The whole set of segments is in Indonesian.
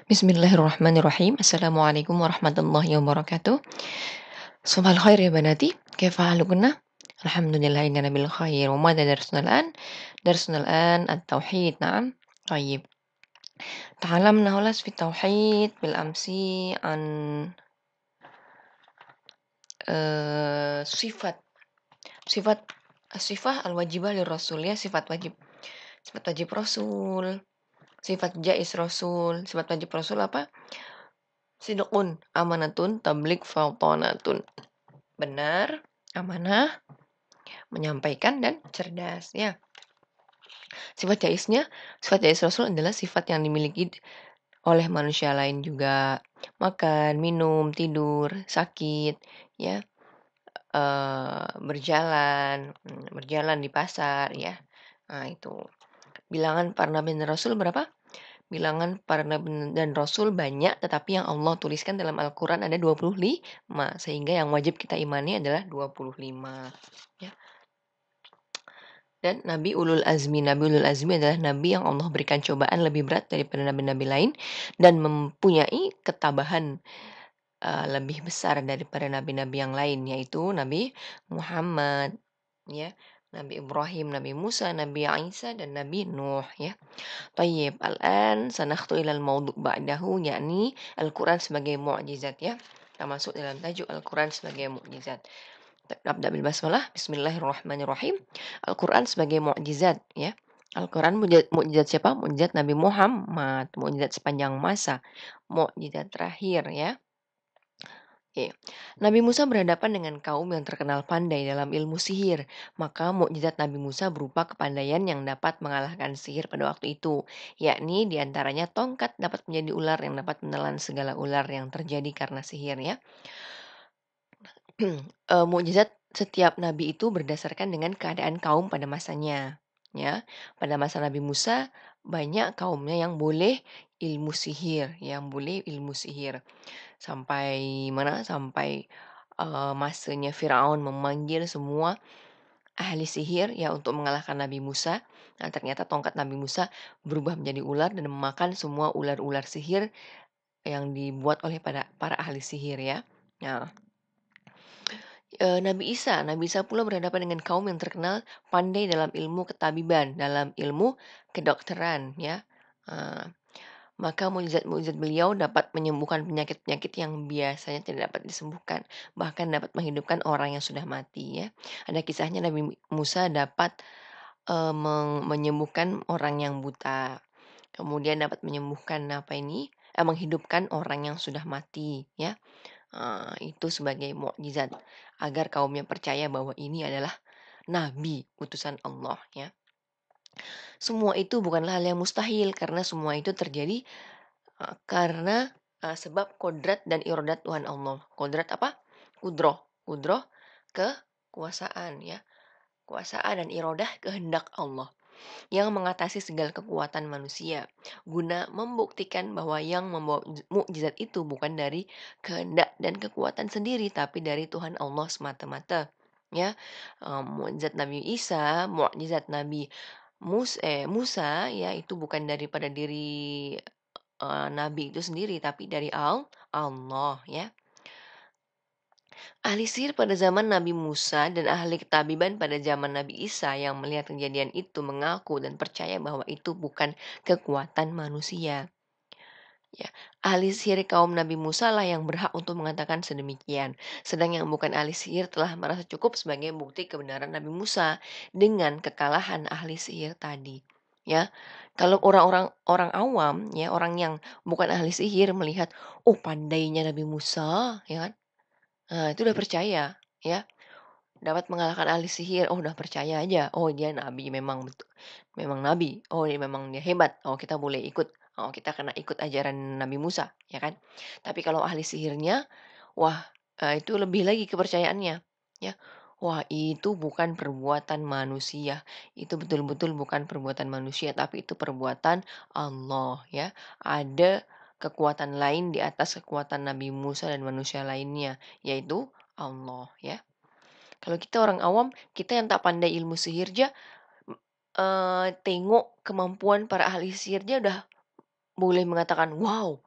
Bismillahirrahmanirrahim. Assalamualaikum warahmatullahi wabarakatuh. Sabahal khair ya banati. كيف حالكن؟ الحمد لله إننا بالخير. وماذا درسنا الآن؟ درسنا الآن التوحيد. نعم. طيب. تعلمنا هلس في التوحيد بالأمس عن صفة صفة الصفة الواجبة للرسول ya, sifat wajib Rasul, sifat jais Rasul. Sifat wajib Rasul apa? Sidqun, amanatun, tablik, fautonatun. Benar, amanah, menyampaikan dan cerdas ya. Sifat jais Rasul adalah sifat yang dimiliki oleh manusia lain juga. Makan, minum, tidur, sakit, ya, berjalan di pasar ya. Nah, itu. Bilangan para nabi dan rasul berapa? Bilangan para nabi dan rasul banyak, tetapi yang Allah tuliskan dalam Al-Quran ada 25, sehingga yang wajib kita imani adalah 25 ya. Dan Nabi Ulul Azmi adalah Nabi yang Allah berikan cobaan lebih berat daripada Nabi-Nabi lain dan mempunyai ketabahan lebih besar daripada Nabi-Nabi yang lain, yaitu Nabi Muhammad, ya, Nabi Ibrahim, Nabi Musa, Nabi Isa, dan Nabi Nuh, ya. Tayyib, al-an sanakhtu ilal mawdu' ba'dahu, yakni Al-Quran sebagai mu'jizat, ya. Kita masuk dalam tajuk Al-Quran sebagai mu'jizat. Nabda bil basmalah. Bismillahirrahmanirrahim. Al-Quran sebagai mukjizat ya. Al-Quran mukjizat siapa? Mukjizat Nabi Muhammad, mukjizat sepanjang masa, mukjizat terakhir ya. Oke. Nabi Musa berhadapan dengan kaum yang terkenal pandai dalam ilmu sihir. Maka mukjizat Nabi Musa berupa kepandaian yang dapat mengalahkan sihir pada waktu itu. Yakni diantaranya tongkat dapat menjadi ular yang dapat menelan segala ular yang terjadi karena sihir ya. Mukjizat setiap nabi itu berdasarkan dengan keadaan kaum pada masanya, ya. Pada masa Nabi Musa, banyak kaumnya yang boleh ilmu sihir, Sampai mana? Sampai, masanya Firaun memanggil semua ahli sihir ya untuk mengalahkan Nabi Musa. Nah, ternyata tongkat Nabi Musa berubah menjadi ular dan memakan semua ular-ular sihir yang dibuat oleh para ahli sihir ya. Nah, Nabi Isa pula berhadapan dengan kaum yang terkenal pandai dalam ilmu ketabiban, dalam ilmu kedokteran ya. Eee, maka mukjizat-mukjizat beliau dapat menyembuhkan penyakit-penyakit yang biasanya tidak dapat disembuhkan, bahkan dapat menghidupkan orang yang sudah mati ya. Ada kisahnya Nabi Musa dapat, menyembuhkan orang yang buta, kemudian dapat menyembuhkan menghidupkan orang yang sudah mati ya. Itu sebagai mukjizat agar kaumnya percaya bahwa ini adalah nabi utusan Allah ya. Semua itu bukanlah hal yang mustahil karena semua itu terjadi karena sebab kodrat dan irodat Tuhan Allah. Kodrat apa? Kudroh. Kudroh kekuasaan ya. Kuasaan dan irodah kehendak Allah yang mengatasi segala kekuatan manusia guna membuktikan bahwa yang membawa mukjizat itu bukan dari kehendak dan kekuatan sendiri tapi dari Tuhan Allah semata-mata ya. Mukjizat Nabi Isa, mukjizat Nabi Musa ya itu bukan daripada diri nabi itu sendiri tapi dari Allah ya. Ahli sihir pada zaman Nabi Musa dan ahli ketabiban pada zaman Nabi Isa yang melihat kejadian itu mengaku dan percaya bahwa itu bukan kekuatan manusia. Ya, ahli sihir kaum Nabi Musa lah yang berhak untuk mengatakan sedemikian. Sedang yang bukan ahli sihir telah merasa cukup sebagai bukti kebenaran Nabi Musa dengan kekalahan ahli sihir tadi. Ya, kalau orang awam ya, orang yang bukan ahli sihir melihat, oh pandainya Nabi Musa, ya kan? Nah, itu udah percaya, ya. Dapat mengalahkan ahli sihir, oh udah percaya aja, oh dia nabi memang memang nabi, oh memang dia hebat, oh kita boleh ikut, oh kita kena ikut ajaran Nabi Musa, ya kan. Tapi kalau ahli sihirnya, wah itu lebih lagi kepercayaannya, ya. Wah itu bukan perbuatan manusia, itu betul-betul bukan perbuatan manusia, tapi itu perbuatan Allah, ya. Ada kekuatan lain di atas kekuatan Nabi Musa dan manusia lainnya, yaitu Allah, ya. Kalau kita orang awam, kita yang tak pandai ilmu sihir aja, tengok kemampuan para ahli sihir aja udah boleh mengatakan, "Wow!"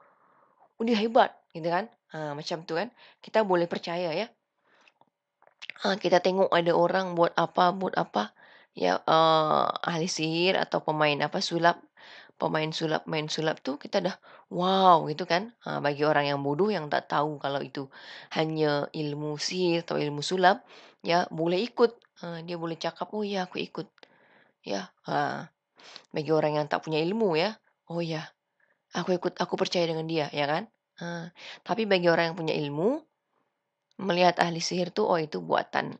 dia hebat," gitu kan. Macam tuh kan, kita boleh percaya ya. Kita tengok ada orang buat apa, ya, ahli sihir atau pemain apa, sulap, pemain sulap, main sulap tuh kita dah, "Wow!" gitu kan. Bagi orang yang bodoh yang tak tahu kalau itu hanya ilmu sihir atau ilmu sulap, ya boleh ikut, dia boleh cakap, "Oh ya, aku ikut." Ya, bagi orang yang tak punya ilmu ya, "Oh ya, aku percaya dengan dia," ya kan. Tapi bagi orang yang punya ilmu, melihat ahli sihir tuh, oh itu buatan,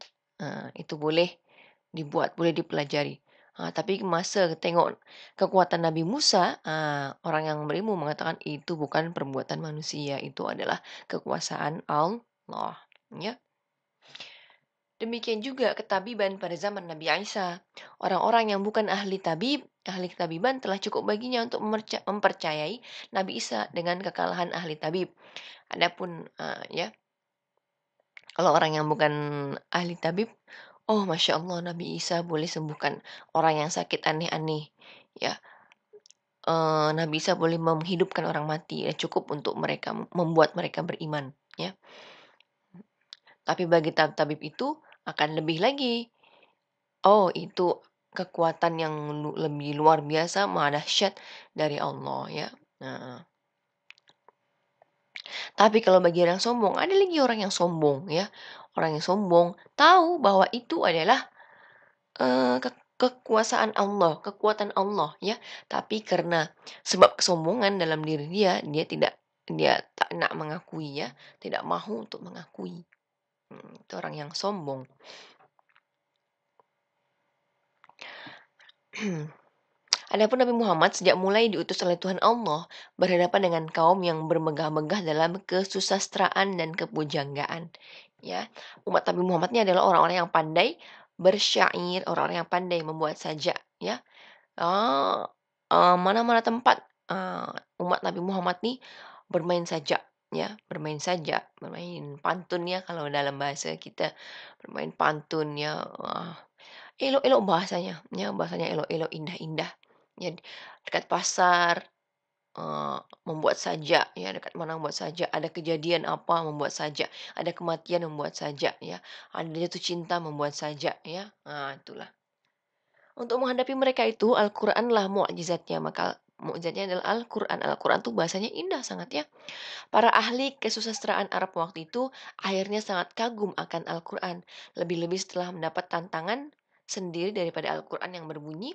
itu boleh dibuat, boleh dipelajari. Tapi masa tengok kekuatan Nabi Musa, orang yang berilmu mengatakan itu bukan perbuatan manusia, itu adalah kekuasaan Allah, ya. Demikian juga ketabiban pada zaman Nabi Isa. Orang-orang yang bukan ahli tabib, ahli ketabiban telah cukup baginya untuk mempercayai Nabi Isa dengan kekalahan ahli tabib. Adapun, ya, kalau orang yang bukan ahli tabib, oh Masya Allah Nabi Isa boleh sembuhkan orang yang sakit aneh-aneh. Ya, Nabi Isa boleh menghidupkan orang mati. Ya, cukup untuk mereka membuat mereka beriman. Ya, tapi bagi tabib itu akan lebih lagi. Oh itu kekuatan yang lebih luar biasa, maha dahsyat dari Allah ya. Nah, tapi kalau bagi orang sombong, ada lagi orang yang sombong ya. Orang yang sombong tahu bahwa itu adalah kekuasaan Allah, kekuatan Allah ya. Tapi karena sebab kesombongan dalam diri dia, dia tak nak mengakui ya, tidak mahu untuk mengakui. Itu orang yang sombong. Adapun Nabi Muhammad sejak mulai diutus oleh Tuhan Allah berhadapan dengan kaum yang bermegah-megah dalam kesusastraan dan kepujanggaan. Ya, umat Nabi Muhammad ini adalah orang-orang yang pandai bersyair, orang-orang yang pandai membuat sajak. Ya, Ah, mana-mana tempat, umat Nabi Muhammad nih bermain sajak, ya, bermain sajak, bermain pantun ya kalau dalam bahasa kita, bermain pantun ya, elok-elok bahasanya, ya, bahasanya elok-elok, indah-indah. Ya, dekat pasar, membuat sajak, ya, dekat mana membuat sajak, ada kejadian apa membuat sajak, ada kematian membuat sajak, ya, ada jatuh cinta membuat sajak, ya, itulah. Untuk menghadapi mereka itu, Al-Qur'anlah mukjizatnya, maka mukjizatnya adalah Al-Qur'an. Al-Qur'an tuh bahasanya indah sangat ya. Para ahli kesusastraan Arab waktu itu akhirnya sangat kagum akan Al-Qur'an. Lebih-lebih setelah mendapat tantangan sendiri daripada Al-Qur'an yang berbunyi,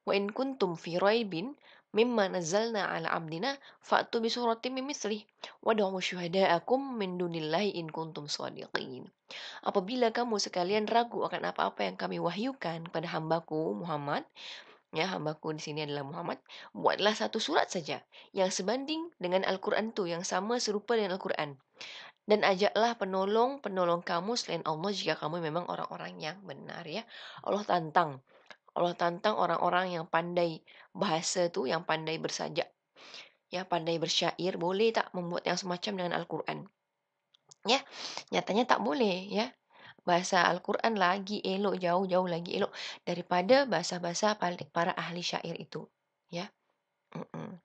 "Wa in kuntum fi raibin mimma nazzalna ala abdina fa'tu bi suratin min mithlih wad'u syuhada'akum min dunillahi in kuntum shadiqin." Apabila kamu sekalian ragu akan apa-apa yang kami wahyukan pada hambaku Muhammad, ya hambaku di sini adalah Muhammad, buatlah satu surat saja yang sebanding dengan Al-Quran itu, yang sama serupa dengan Al-Quran. Dan ajaklah penolong-penolong kamu selain Allah jika kamu memang orang-orang yang benar ya. Allah tantang. Allah tantang orang-orang yang pandai bahasa tu, yang pandai bersajak, ya pandai bersyair, boleh tak membuat yang semacam dengan Al-Quran? Ya, nyatanya tak boleh ya. Bahasa Al-Quran lagi elok, jauh-jauh lagi elok daripada bahasa-bahasa para ahli syair itu. Ya. Mm-mm.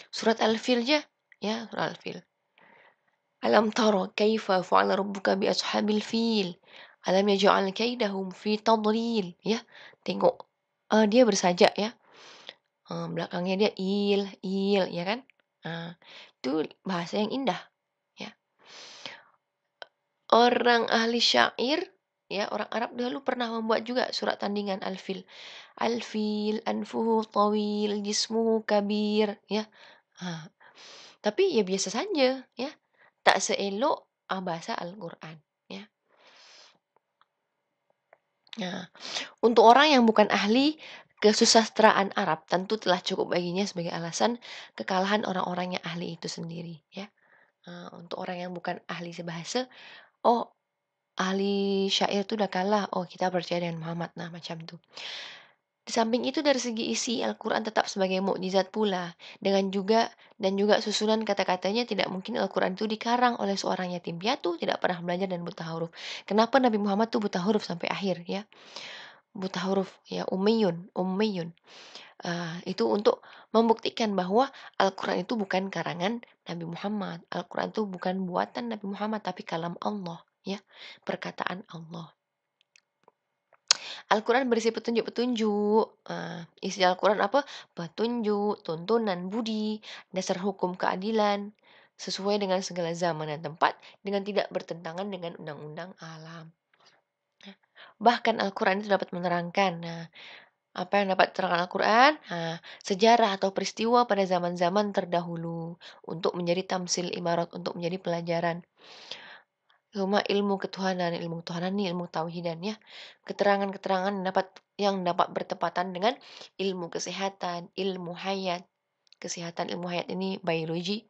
Surat Al-Fil aja. Ya, surat Al-Fil. Alam tara kaifa fa'ala rabbuka bi ashabil fil. Alam yaj'al kaidahum fi tadlil. Ya, tengok. Dia bersajak ya. Belakangnya dia il, ya kan? Itu bahasa yang indah. Ya. Orang ahli syair, ya, orang Arab dahulu pernah membuat juga surat tandingan Al-Fil. Al-Fil anfuhu tawil, jismuhu kabir, ya. Ah, tapi ya biasa saja, ya. Tak seelok bahasa Al-Quran, ya. Nah, untuk orang yang bukan ahli kesusastraan Arab, tentu telah cukup baginya sebagai alasan kekalahan orang-orang yang ahli itu sendiri, ya. Untuk orang yang bukan ahli sebahasa, oh ahli syair tuh udah kalah, oh kita percaya dengan Muhammad, nah macam tuh. Di samping itu dari segi isi Al-Quran tetap sebagai mukjizat pula, dan juga susunan kata-katanya tidak mungkin Al-Quran itu dikarang oleh seorang yatim piatu, tidak pernah belajar dan buta huruf. Kenapa Nabi Muhammad tuh buta huruf sampai akhir ya? buta huruf, ya, ummiyun. Itu untuk membuktikan bahwa Al-Quran itu bukan karangan Nabi Muhammad. Al-Quran itu bukan buatan Nabi Muhammad, tapi kalam Allah, ya, perkataan Allah. Al-Quran berisi petunjuk-petunjuk. Isi Al-Quran apa? Petunjuk, tuntunan budi, dasar hukum keadilan, sesuai dengan segala zaman dan tempat, dengan tidak bertentangan dengan undang-undang alam. Bahkan Al-Quran itu dapat menerangkan, apa yang dapat diterangkan Al-Quran? Sejarah atau peristiwa pada zaman-zaman terdahulu untuk menjadi tamsil ibarat, untuk menjadi pelajaran. Cuma ilmu ketuhanan nih, ilmu tauhidan ya. Keterangan-keterangan yang dapat bertepatan dengan ilmu kesehatan, ilmu hayat. Kesehatan ilmu hayat ini biologi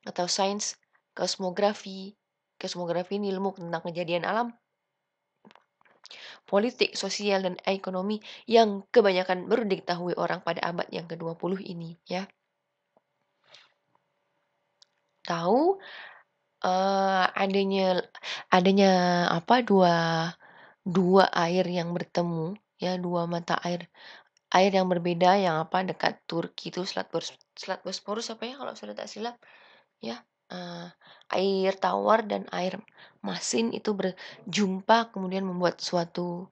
atau sains, kosmografi. Kosmografi ini ilmu tentang kejadian alam, politik, sosial, dan ekonomi yang kebanyakan baru diketahui orang pada abad yang ke-20 ini ya. Tahu adanya adanya apa dua air yang bertemu ya, dua mata air yang berbeda yang apa dekat Turki itu Selat Bosporus apa ya kalau sudah tak silap ya. Air tawar dan air masin itu berjumpa kemudian membuat suatu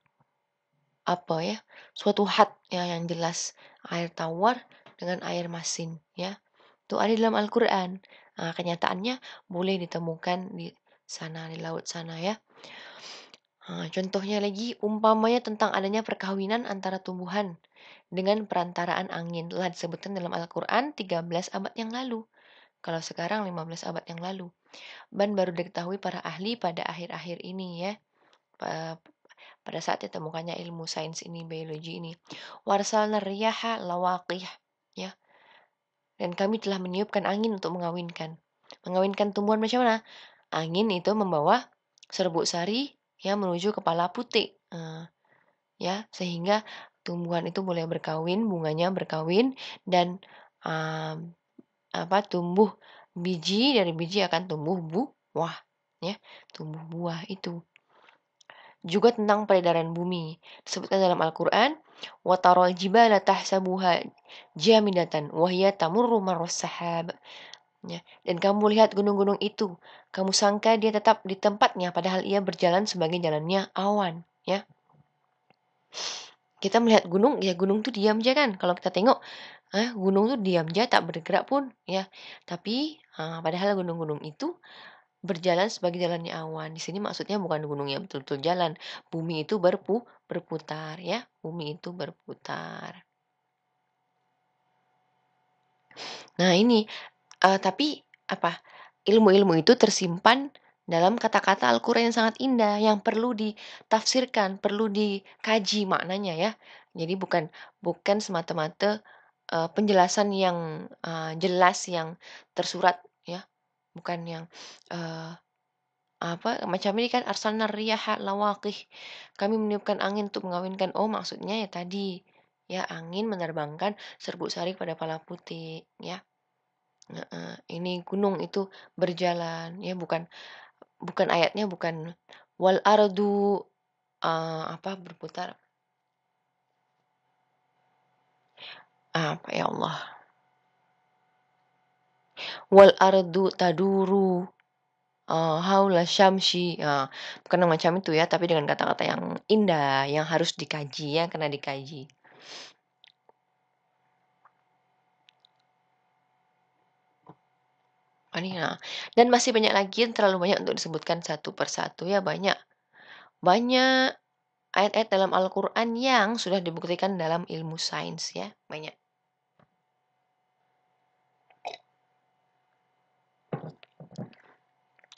apa ya, suatu had ya yang jelas, air tawar dengan air masin ya. Itu ada dalam Al-Qur'an. Kenyataannya boleh ditemukan di sana, di laut sana ya. Contohnya lagi umpamanya tentang adanya perkawinan antara tumbuhan dengan perantaraan angin. Telah disebutkan dalam Al-Qur'an 13 abad yang lalu. Kalau sekarang 15 abad yang lalu. Dan baru diketahui para ahli pada akhir-akhir ini ya. Pada saat ditemukannya ilmu sains ini, biologi ini. Warsalna riyaha lawaqih ya. Dan kami telah meniupkan angin untuk mengawinkan. Mengawinkan tumbuhan macam mana? Angin itu membawa serbuk sari ya menuju kepala putik. Ya, sehingga tumbuhan itu boleh berkawin, bunganya berkawin dan tumbuh biji, dari biji akan tumbuh buah ya, tumbuh buah itu. Juga tentang peredaran bumi. Disebutkan dalam Al-Quran, وَتَرَى الْجِبَالَ تَحْسَبُهَا جَامِدَةً وَهِيَ تَمُرُّ مَرَّ السَّحَابِ. Ya, dan kamu lihat gunung-gunung itu, kamu sangka dia tetap di tempatnya, padahal ia berjalan sebagai jalannya awan. Ya, kita melihat gunung, ya gunung tuh diam aja kan. Kalau kita tengok, gunung tuh diam aja, tak bergerak pun. Ya, tapi padahal gunung-gunung itu berjalan sebagai jalannya awan. Di sini maksudnya bukan gunung yang betul-betul jalan. Bumi itu berputar ya. Bumi itu berputar. Nah, ini tapi apa? Ilmu-ilmu itu tersimpan dalam kata-kata Al-Qur'an yang sangat indah yang perlu ditafsirkan, perlu dikaji maknanya ya. Jadi bukan semata-mata penjelasan yang jelas yang tersurat ya, bukan yang macam ini kan arsalna riyaha lawaqih. Kami meniupkan angin untuk mengawinkan. Oh, maksudnya ya tadi, ya angin menerbangkan serbuk sari pada pala putih, ya. Ini gunung itu berjalan, ya bukan bukan ayatnya bukan wal ardu berputar. Apa ya Allah? Wal ardu taduru haula syamsi. Bukan yang macam itu ya, tapi dengan kata-kata yang indah, yang harus dikaji ya, kena dikaji. Dan masih banyak lagi yang terlalu banyak untuk disebutkan satu persatu ya, banyak. Banyak ayat-ayat dalam Al-Qur'an yang sudah dibuktikan dalam ilmu sains ya, banyak.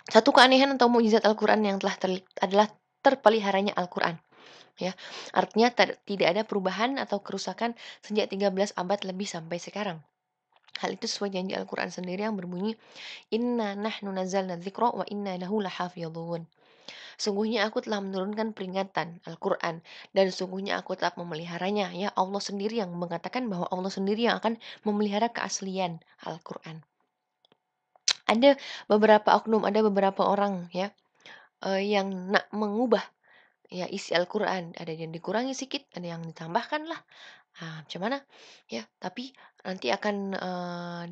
Satu keanehan atau mukjizat Al-Qur'an yang adalah terpeliharanya Al-Qur'an. Ya, artinya tidak ada perubahan atau kerusakan sejak 13 abad lebih sampai sekarang. Hal itu sesuai janji Al-Qur'an sendiri yang berbunyi, "Inna nahnu nazzalna dzikra wa inna lahu lahafidhun." Sungguhnya aku telah menurunkan peringatan Al-Quran dan sungguhnya aku tetap memeliharanya. Ya, Allah sendiri yang mengatakan bahwa Allah sendiri yang akan memelihara keaslian Al-Quran. Ada beberapa oknum, ada beberapa orang ya yang nak mengubah ya isi Al-Quran. Ada yang dikurangi sedikit, ada yang ditambahkan lah. Macam mana? Ya, tapi nanti akan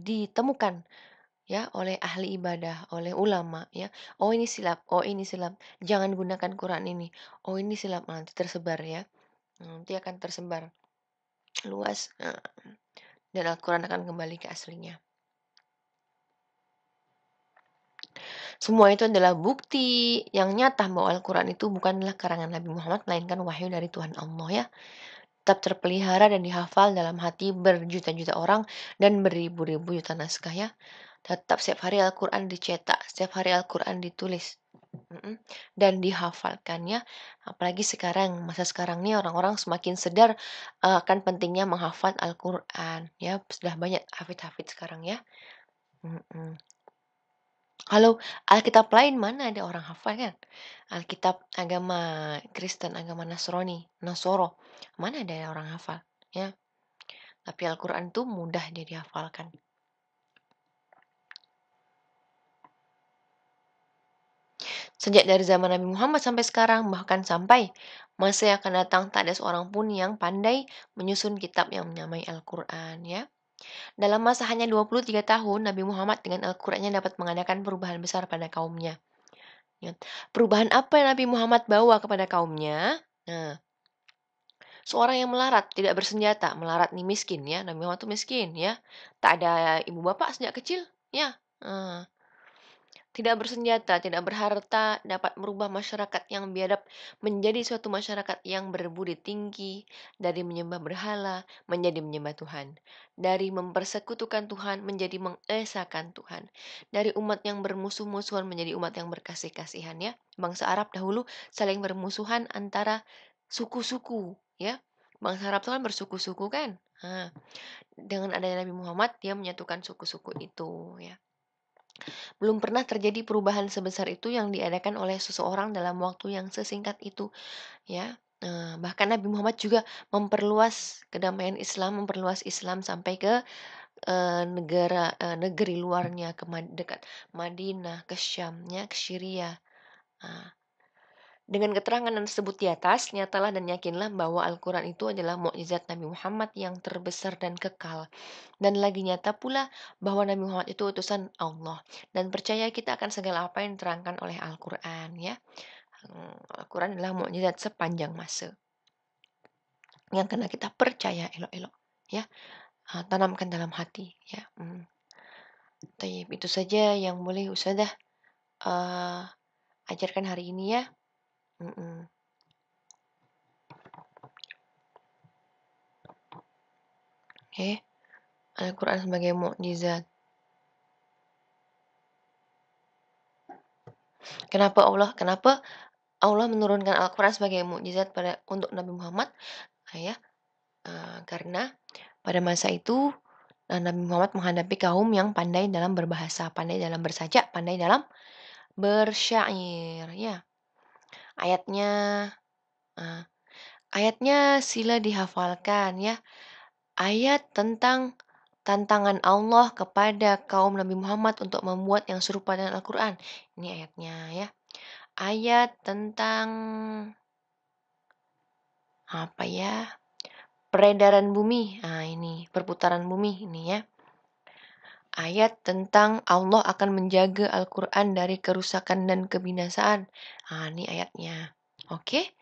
ditemukan ya oleh ahli ibadah, oleh ulama ya. Oh ini silap, oh ini silap. Jangan gunakan Quran ini. Oh ini silap, nanti tersebar ya. Nanti akan tersebar luas. Dan Al-Quran akan kembali ke aslinya. Semua itu adalah bukti yang nyata bahwa Al-Quran itu bukanlah karangan Nabi Muhammad, melainkan wahyu dari Tuhan Allah ya. Tetap terpelihara dan dihafal dalam hati berjuta-juta orang dan beribu-ribu juta naskah ya. Tetap setiap hari Al-Quran dicetak, setiap hari Al-Quran ditulis. Dan dihafalkan ya. Apalagi sekarang, masa sekarang nih orang-orang semakin sadar akan pentingnya menghafal Al-Quran ya. Sudah banyak hafid-hafid sekarang ya. Mhm. Kalau Alkitab lain mana ada orang hafal kan? Alkitab agama Kristen, agama Nasrani, Nasoro, mana ada orang hafal ya. Tapi Al-Quran tuh mudah dia dihafalkan. Sejak dari zaman Nabi Muhammad sampai sekarang, bahkan sampai masa yang akan datang, tak ada seorang pun yang pandai menyusun kitab yang menamai Al-Quran ya. Dalam masa hanya 23 tahun, Nabi Muhammad dengan Al-Qurannya dapat mengadakan perubahan besar pada kaumnya. Ya. Perubahan apa yang Nabi Muhammad bawa kepada kaumnya? Nah, seorang yang melarat, tidak bersenjata, melarat nih miskin ya, Nabi Muhammad tuh miskin ya, tak ada ibu bapak sejak kecil ya. Tidak bersenjata, tidak berharta, dapat merubah masyarakat yang biadab menjadi suatu masyarakat yang berbudi tinggi, dari menyembah berhala menjadi menyembah Tuhan, dari mempersekutukan Tuhan menjadi mengesahkan Tuhan, dari umat yang bermusuh-musuhan menjadi umat yang berkasih-kasihan ya. Bangsa Arab dahulu saling bermusuhan antara suku-suku ya. Bangsa Arab itu kan bersuku-suku kan. Dengan adanya Nabi Muhammad dia menyatukan suku-suku itu ya. Belum pernah terjadi perubahan sebesar itu yang diadakan oleh seseorang dalam waktu yang sesingkat itu, ya. Bahkan Nabi Muhammad juga memperluas kedamaian Islam, memperluas Islam sampai ke negeri luarnya, ke dekat Madinah, ke Syam, ya, ke Syria. Nah, dengan keterangan yang tersebut di atas, nyatalah dan yakinlah bahwa Al-Quran itu adalah mukjizat Nabi Muhammad yang terbesar dan kekal. Dan lagi nyata pula bahwa Nabi Muhammad itu utusan Allah. Dan percaya kita akan segala apa yang diterangkan oleh Al-Quran ya. Al-Quran adalah mukjizat sepanjang masa. Yang kena kita percaya elok-elok ya. Tanamkan dalam hati ya. Tayyib, itu saja yang boleh Ustazah ajarkan hari ini ya. Oke. Al-Quran sebagai mukjizat. Kenapa Allah menurunkan Al-Quran sebagai mukjizat untuk Nabi Muhammad? Ya, karena pada masa itu Nabi Muhammad menghadapi kaum yang pandai dalam berbahasa, pandai dalam bersajak, pandai dalam bersyair. Ya, ayatnya, ayatnya sila dihafalkan ya. Ayat tentang tantangan Allah kepada kaum Nabi Muhammad untuk membuat yang serupa dengan Al-Quran. Ini ayatnya ya. Ayat tentang apa ya? Peredaran bumi. Ini perputaran bumi ini ya. Ayat tentang Allah akan menjaga Al-Quran dari kerusakan dan kebinasaan. Ini ayatnya. Oke.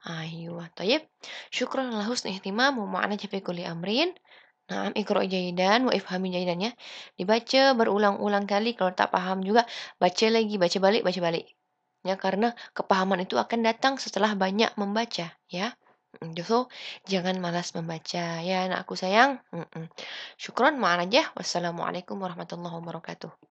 Ayuh. Tayyib. Syukran ala husni ihtimam. Wa ma'ana jafi kulli amrin. Naam, iqra' jahidan wa ifhami jahidan ya. Dibaca berulang-ulang kali. Kalau tak paham juga, baca lagi, baca balik, baca balik. Ya, karena kepahaman itu akan datang setelah banyak membaca, ya. So, jangan malas membaca, ya anakku sayang. Syukron, ma'an aja. Wassalamualaikum warahmatullahi wabarakatuh.